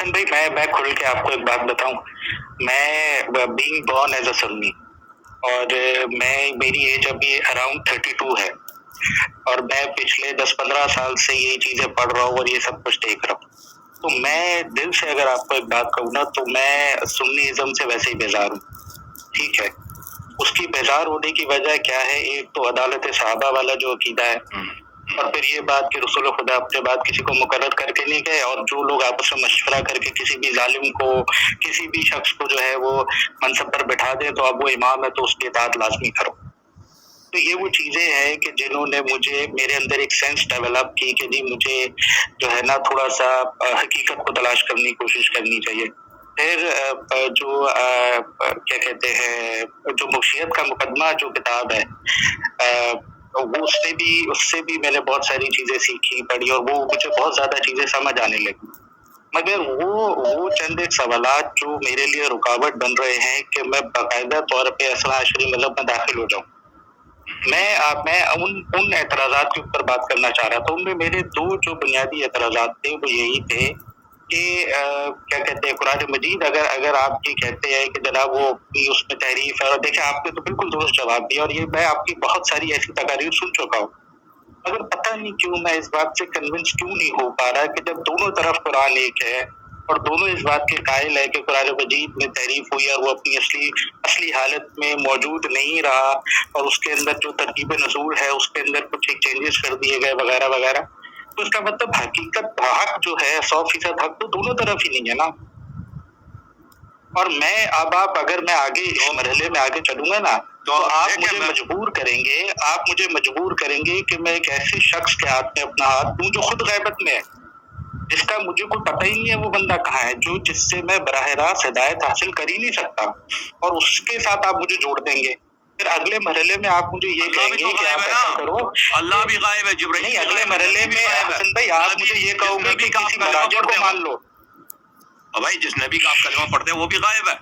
حسن بھائی میں کھل کے آپ کو ایک بات بتاؤں. میں بینگ بورن ایز اے سنی اور میری ایج ابھی اراؤنڈ 32 ہے اور میں پچھلے 10-15 سال سے یہ چیزیں پڑھ رہا ہوں اور یہ سب کچھ دیکھ رہا ہوں. تو میں دل سے اگر آپ کو ایک بات کہوں نا تو میں سنی ازم سے ویسے ہی بیزار ہوں. ٹھیک ہے, اس کی بیزار ہونے کی وجہ کیا ہے؟ ایک تو عدالت صحابہ والا جو عقیدہ ہے, اور پھر یہ بات کہ رسول خدا اپنے بعد کسی کو مقرر کر کے نہیں گئے, اور جو لوگ آپس میں مشورہ کر کے کسی بھی ظالم کو, کسی بھی شخص کو جو ہے وہ منصب پر بٹھا دیں تو اب وہ امام ہے تو اس کی اطاعت لازمی کرو. تو یہ وہ چیزیں ہیں کہ جنہوں نے مجھے, میرے اندر ایک سینس ڈیولپ کی کہ جی مجھے جو ہے نا تھوڑا سا حقیقت کو تلاش کرنے کی کوشش کرنی چاہیے. پھر جو کیا کہتے ہیں, جو مفشیت کا مقدمہ جو کتاب ہے, وہ اس سے بھی میں نے بہت ساری چیزیں سیکھی پڑھی اور وہ مجھے بہت زیادہ چیزیں سمجھ آنے لگی. مگر وہ چند ایک سوالات جو میرے لیے رکاوٹ بن رہے ہیں کہ میں باقاعدہ طور پہ اثنا عشری مذہب میں داخل ہو جاؤں. میں ان اعتراضات کے اوپر بات کرنا چاہ رہا تھا. ان میں میرے دو جو بنیادی اعتراضات تھے وہ یہی تھے کہ کیا کہتے ہیں, قرآن مجید اگر آپ یہ کہتے ہیں کہ جناب وہ اس میں تحریف ہے, اور دیکھیں آپ نے تو بالکل درست جواب دیا اور یہ میں آپ کی بہت ساری ایسی تقاریر سن چکا ہوں, مگر پتہ نہیں کیوں میں اس بات سے کنونس کیوں نہیں ہو پا رہا کہ جب دونوں طرف قرآن ایک ہے اور دونوں اس بات کے قائل ہے کہ قرآن مجید میں تحریف ہوئی اور وہ اپنی اصلی حالت میں موجود نہیں رہا, اور اس کے اندر جو ترتیب نزول ہے اس کے اندر کچھ ایک چینجز کر دیے گئے وغیرہ وغیرہ, تو اس کا مطلب حقیقت حق جو ہے 100% حق تو دونوں طرف ہی نہیں ہے نا. اور اگر میں آگے اس مرحلے میں آگے چلوں گا نا تو آپ مجھے مجبور کریں گے کہ میں ایک ایسے شخص کے ہاتھ میں اپنا ہاتھ دوں جو خود غیبت میں ہے, جس کا مجھے کوئی پتہ ہی نہیں ہے وہ بندہ کہاں ہے, جس سے میں براہ راست ہدایت حاصل کر ہی نہیں سکتا, اور اس کے ساتھ آپ مجھے جوڑ دیں گے. پھر اگلے مرحلے میں آپ مجھے یہ کہیں گے کہ آپ ایسا کرو, اللہ بھی غائب ہے جبرائیل نہیں اگلے مرحلے میں حسن بھائی آپ مجھے یہ کہو گے کہ کسی مراجع کو مان لو. بھائی جس نبی کا آپ کلمہ پڑھتے ہیں وہ بھی غائب ہے.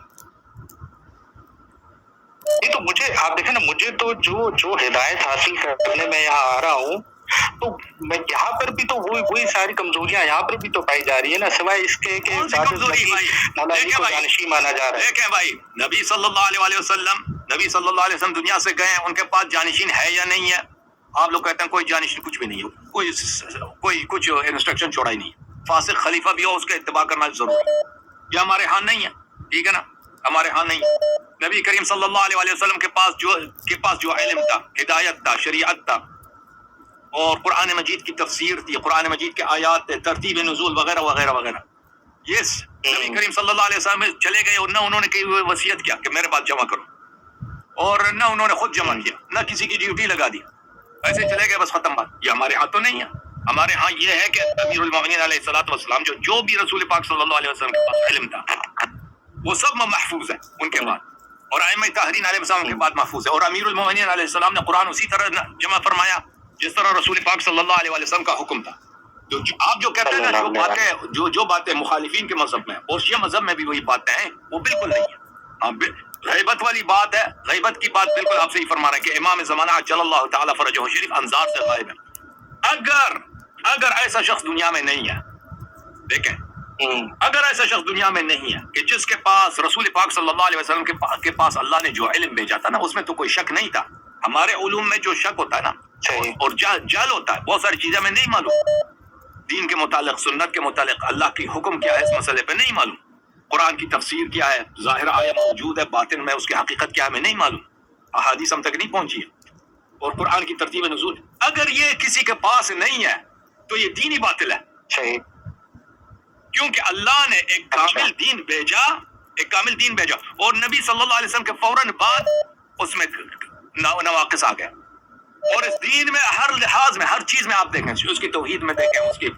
نہیں تو مجھے آپ دیکھیں نا, مجھے تو جو ہدایت حاصل کرنے میں یہاں آ رہا ہوں تو میں یہاں پر بھی تو وہی ساری کمزوریاں یہاں پر بھی تو پائی جا رہی ہے نا, سوائے اس کے کہ مولا علی کو جانشی مانا جا رہا ہے. دیکھیں بھائی, نبی صلی اللہ علیہ وسلم دنیا سے گئے, ان کے پاس جانشین ہے یا نہیں ہے؟ آپ لوگ کہتے ہیں کوئی جانشین کچھ بھی نہیں ہے, کوئی کچھ انسٹرکشن چھوڑا ہی نہیں ہے. فاسق خلیفہ بھی ہو اس کا اتباع کرنا ضروری ہے. یہ ہمارے ہاں نہیں ہے, ٹھیک ہے نا, ہمارے ہاں نہیں ہے. نبی کریم صلی اللہ علیہ وسلم کے پاس جو علم تھا, ہدایت تھا, شریعت تھا, اور قرآن مجید کی تفسیر تھی, قرآن مجید کے آیات تھے, ترتیب نزول وغیرہ وغیرہ وغیرہ. یس, نبی کریم صلی اللہ علیہ وسلم چلے گئے اور نہ انہوں نے کوئی وصیت کیا کہ میرے پاس جمع کرو, اور نہ انہوں نے خود جمع کیا, نہ کسی کی ڈیوٹی لگا دی, ایسے چلے گئے بس ختم بات. یہ ہمارے ہاں تو نہیں ہے. ہمارے ہاں یہ ہے کہ امیر المومنین علیہ الصلوۃ والسلام جو بھی رسول پاک صلی اللہ علیہ وسلم کے پاس علم تھا وہ سب محفوظ ہے ان کے بعد, اور ائمہ طاہرین علیہ السلام کے بعد محفوظ ہے. اور امیر المومنین علیہ السلام نے قرآن اسی طرح جمع فرمایا جس طرح رسول پاک صلی اللہ علیہ وسلم کا حکم تھا. آپ جو کہتے ہیں نا جو باتیں مخالفین کے مذہب میں اور شیعہ مذہب میں بھی وہی باتیں ہیں, وہ بالکل نہیں ہے. غیبت والی بات ہے, غیبت کی بات بالکل آپ سے ہی فرما رہے ہیں کہ امام زمانہ عجل اللہ تعالی فرجہ شریف انظار سے غائب ہے. اگر ایسا شخص دنیا میں نہیں ہے, دیکھیں, اگر ایسا شخص دنیا میں نہیں ہے کہ جس کے پاس رسول پاک صلی اللہ علیہ وسلم کے پاس اللہ نے جو علم بھیجا تھا نا, اس میں تو کوئی شک نہیں تھا. ہمارے علوم میں جو شک ہوتا ہے نا اور جال ہوتا ہے, بہت ساری چیزیں ہمیں نہیں معلوم, دین کے متعلق, سنت کے متعلق, اللہ کی حکم کیا ہے اس مسئلے پہ نہیں معلوم, قرآن کی تفسیر کیا ہے, ظاہر آیا موجود ہے, باطن میں اس کی حقیقت کیا ہے ہمیں نہیں معلوم, احادیث ہم تک نہیں پہنچی ہے, اور قرآن کی ترتیب نزول. اگر یہ کسی کے پاس نہیں ہے تو یہ دین ہی باطل ہے, کیونکہ اللہ نے ایک کامل دین بھیجا, اور نبی صلی اللہ علیہ وسلم کے فوراً بعد اس میں نواقص آ گئے. اور اس دین میں ہر لحاظ میں, ہر چیز میں آپ دیکھیں, اس کی توحید میں دیکھیں, اس کی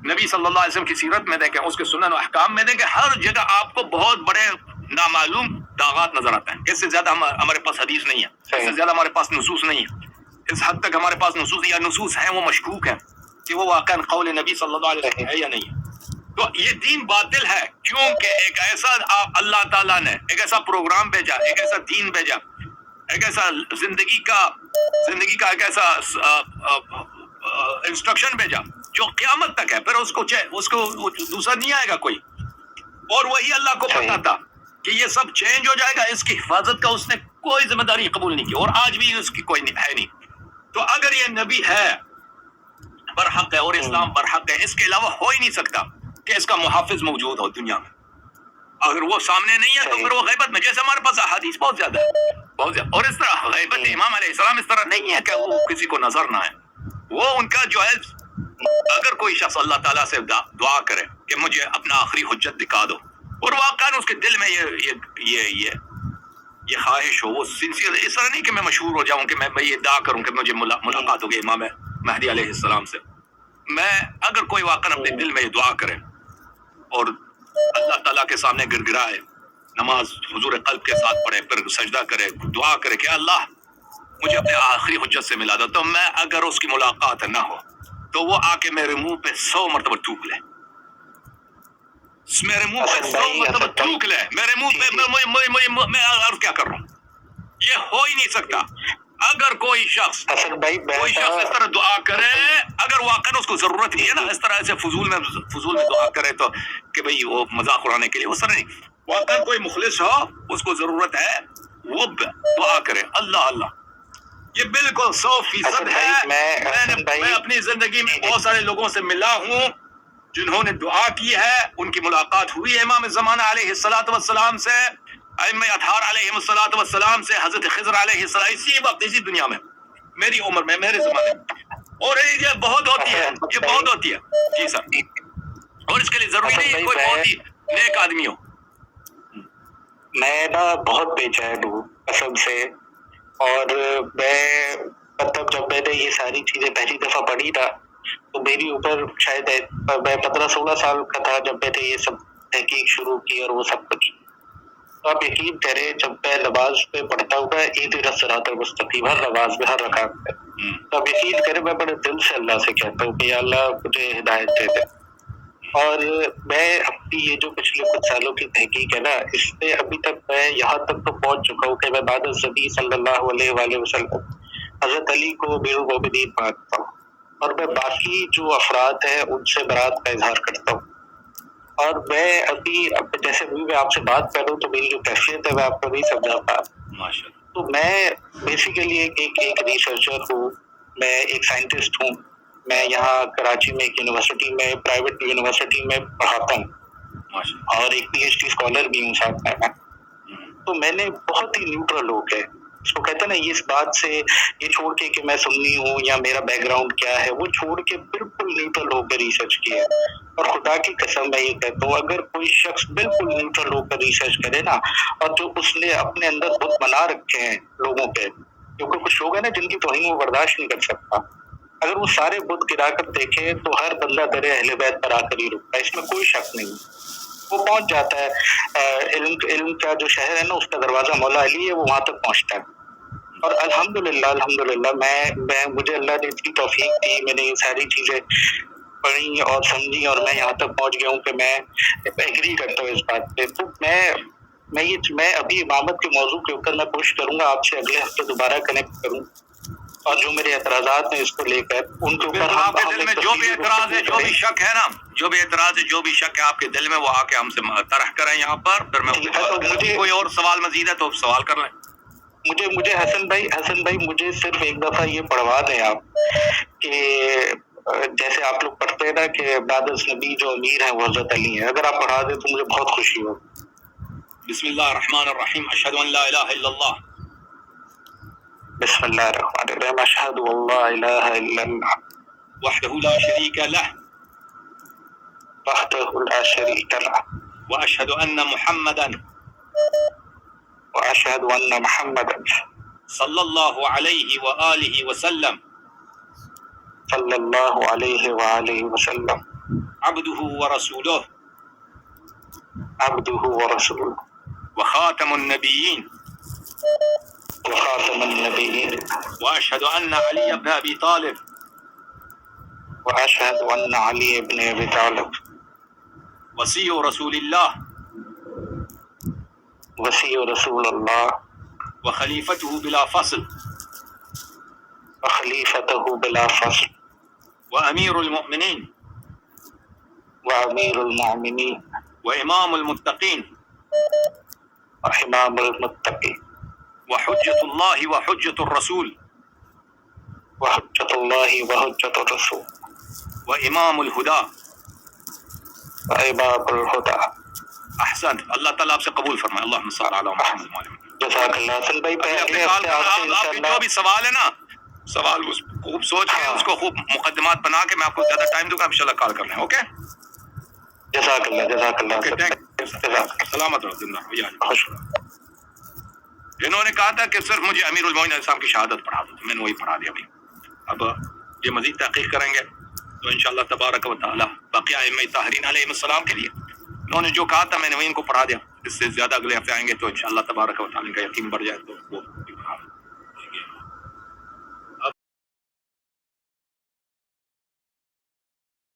نبی صلی اللہ علیہ وسلم کی سیرت میں دیکھیں, اس کے سنن و احکام میں دیکھیں, ہر جگہ آپ کو بہت بڑے نامعلوم داغات نظر آتے ہیں. اس سے زیادہ ہمارے پاس حدیث نہیں ہے, اس سے زیادہ ہمارے پاس نصوص نہیں ہے. اس حد تک ہمارے پاس نصوص ہیں وہ مشکوک ہیں کہ وہ واقعاً قول نبی صلی اللہ علیہ وسلم ہے یا نہیں ہے. تو یہ دین باطل ہے کیونکہ ایک ایسا اللہ تعالیٰ نے ایک ایسا پروگرام بھیجا, ایک ایسا دین بھیجا, ایک ایسا زندگی کا ایک ایسا انسٹرکشن بھیجا جو قیامت تک ہے. پھر اس کو دوسرا نہیں آئے گا کوئی. اور وہی اللہ کو پتا تھا کہ یہ سب چینج ہو جائے گا، اس کی حفاظت کا اس نے کوئی ذمہ داری قبول نہیں کی، اور آج بھی اس کی کوئی ہے نہیں. تو اگر یہ نبی ہے برحق ہے اور اسلام برحق ہے، اس کے علاوہ ہو ہی نہیں سکتا کہ اس کا محافظ موجود ہو دنیا میں. اگر وہ سامنے نہیں ہے تو پھر وہ غیبت میں، جیسے ہمارے پاس احادیث بہت زیادہ ہے، بہت زیادہ. اور اس طرح غیبت امام علیہ السلام اس طرح نہیں ہے کہ وہ کسی کو نظر نہ ہے. وہ ان کا جو ہے، اگر کوئی شخص اللہ تعالیٰ سے دعا کرے کہ مجھے اپنا آخری حجت دکھا دو، اور واقعاً اس کے دل میں یہ خواہش ہو، وہ سنسیئر، اس طرح نہیں کہ میں مشہور ہو جاؤں کہ میں یہ دعا کروں کہ مجھے ملاقات ہوگی امام مہدی علیہ السلام سے. میں اگر کوئی واقعاً اپنے دل میں یہ دعا کرے اور اللہ تعالیٰ کے سامنے گر گرائے، نماز حضور قلب کے ساتھ پڑھے، پھر سجدہ کرے، دعا کرے کہ اللہ مجھے اپنے آخری حجت سے ملا دو، تو میں اگر اس کی ملاقات نہ ہو تو وہ آ کے میرے منہ پہ 100 مرتبہ تھوک لے، میرے منہ پہ 100 مرتبہ تھوک لے، میرے منہ پہ میں عرض کیا کر رہا ہوں. یہ ہو ہی نہیں سکتا. اگر کوئی شخص اس طرح دعا کرے، اگر واقعا اس کو ضرورت بھی ہے نا، اس طرح سے فضول میں دعا کرے تو کہ بھئی وہ مذاق اڑانے کے لیے، اس طرح نہیں. واقعا کوئی مخلص ہو، اس کو ضرورت ہے، وہ دعا کرے اللہ اللہ. یہ بالکل 100% ہے. میں اپنی زندگی میں بہت سارے لوگوں سے ملا ہوں جنہوں نے دعا کی ہے، ان کی ملاقات ہوئی ہے امام زمانہ علیہ السلام سے، ائمہ اطہار علیہ السلام سے، حضرت خضر علیہ السلام، اسی وقت اسی دنیا میں، میری عمر میں، میرے زمانے میں. اور یہ بہت ہوتی ہے، یہ بہت ہوتی ہے. جی سر. اور اس کے لیے ضروری نہیں ہے کوئی بہت ہی نیک آدمی ہو. میں نا بہت بے چین ہوں قسم سے. اور میں مطلب جب میں نے یہ ساری چیزیں پہلی دفعہ پڑھی تھا تو میری اوپر شاید میں 15-16 سال کا تھا جب میں نے یہ سب تحقیق شروع کی اور وہ سب کچھ. تو آپ یقین کریں جب میں نماز پہ پڑھتا ہوں نا اہدنا الصراط المستقیم، ہر نماز میں، ہر رکعت میں، تو آپ یقین کریں میں بڑے دل سے اللہ سے کہتا ہوں کہ یا اللہ مجھے ہدایت دے دے. اور میں اپنی یہ جو پچھلے کچھ سالوں کی تحقیق ہے نا، اس میں ابھی تک میں یہاں تک تو پہنچ چکا ہوں کہ میں بعد النبی صلی اللہ علیہ وآلہ وسلم حضرت علی کو امیر المومنین مانتا ہوں، اور میں باقی جو افراد ہیں ان سے برات کا اظہار کرتا ہوں. اور میں ابھی جیسے میں آپ سے بات کر رہا ہوں تو میری جو کیفیت ہے میں آپ کو نہیں سمجھا پا. تو میں بیسیکلی ایک ریسرچر ہوں، میں ایک سائنٹسٹ ہوں. میں یہاں کراچی میں ایک یونیورسٹی میں، پرائیویٹ یونیورسٹی میں پڑھاتا ہوں، اور ایک پی ایچ ڈی اسکالر بھی ہوں ساتھ میں. تو میں نے بہت ہی نیوٹرل ہو کے، اس کو کہتے ہیں نا، یہ اس بات سے یہ چھوڑ کے کہ میں سنی ہوں یا میرا بیک گراؤنڈ کیا ہے، وہ چھوڑ کے بالکل نیوٹرل ہو کے ریسرچ کیا. اور خدا کی قسم میں یہ کہتا ہوں اگر کوئی شخص بالکل نیوٹرل ہو کر ریسرچ کرے نا، اور جو اس نے اپنے اندر بت بنا رکھے ہیں لوگوں پہ، کیونکہ کچھ لوگ ہیں نا جن کی توہین وہ برداشت نہیں کر سکتا، اگر وہ سارے بت گرا کر دیکھے تو ہر بندہ در اہل بیت پر آ کر ہی رکتا ہے، اس میں کوئی شک نہیں. وہ پہنچ جاتا ہے، علم کا جو شہر ہے نا اس کا دروازہ مولا علی ہے، وہ وہاں تک پہنچتا ہے. اور الحمدللہ میں مجھے اللہ نے اتنی توفیق دی، میں نے یہ ساری چیزیں پڑھی اور سمجھی اور میں یہاں تک پہنچ گیا ہوں کہ میں ایگری کرتا ہوں اس بات پہ. تو میں ابھی امامت کے موضوع کے اوپر میں کوشش کروں گا آپ سے اگلے ہفتے دوبارہ کنیکٹ کروں، اور جو میرے اعتراضات ہیں اس کو لے کر ان کے اوپر آپ کے دل میں جو بھی اعتراض ہے، جو بھی شک ہے نا، جو بھی اعتراض ہے، جو بھی شک ہے آپ کے دل میں، وہ آ کے ہم سے طرح کریں یہاں پر. پھر میں کوئی اور سوال مزید ہے تو سوال کر لیں. مجھے حسن بھائی مجھے صرف ایک دفعہ یہ پڑھوا دیں آپ کہ جیسے آپ لوگ پڑھتے ہیں نا کہ بعد نبی جو امیر ہیں وہ حضرت علی ہیں، اگر آپ پڑھا دیں تو مجھے بہت خوشی ہو. بسم اللہ الرحمن الرحیم. اشہد ان لا الہ الا اللہ. بسم اللہ الرحمن الرحیم. اشہد ان لا الہ الا اللہ وحدہ لا شریک لہ وحدہ لا شریک لہ واشہد ان محمدا واشہد ان محمدا صلی اللہ علیہ وآلہ وسلم صلی اللہ علیہ وآلہ وسلم عبدہ ورسولہ عبدہ ورسولہ وخاتم النبیین وخاتم النبیین واشہد ان علی بن ابی طالب واشہد ان علی بن ابی طالب وصی رسول اللہ وصی رسول اللہ وخلیفتہ بلا فصل وخلیفتہ بلا فصل وامیر المؤمنین وامیر المؤمنین وإمام المتقين وإمام المتقين وحجة الله وحجة الرسول وحجة الله وحجة الرسول وإمام الهدى. وإمام الهدى. احسن. اللہ تعالیٰ آپ سے قبول فرمائے. اللہم صل علی محمد وعلی آل محمد. جزاک اللہ. اصل بھائی اپنے پہلے سوال ہفتے آپ سے آپ کے جو بھی سوال ہے نا، سوال اس خوب سوچ کے اس کو خوب مقدمات بنا کے میں آپ کو زیادہ ٹائم دوں گا، انشاءاللہ کال کر لیں. اوکے، جزاک اللہ. جزاک اللہ. Okay, thank you. سلامت رہو، زندہ رہو. خوش. انہوں نے کہا تھا کہ صرف مجھے امیر المومنین علیہ السلام کی شہادت پڑھا دو، تو میں نے وہی پڑھا دیا. ابھی اب یہ مزید تحقیق کریں گے تو انشاءاللہ تبارک و تعالی باقی ائمہ طاہرین علیہم السلام کے لیے انہوں نے جو کہا تھا میں نے وہی ان کو پڑھا دیا. اس سے زیادہ اگلے ہفتے آئیں گے تو انشاءاللہ تبارک و تعالی کا یقین بڑھ جائے تو وہ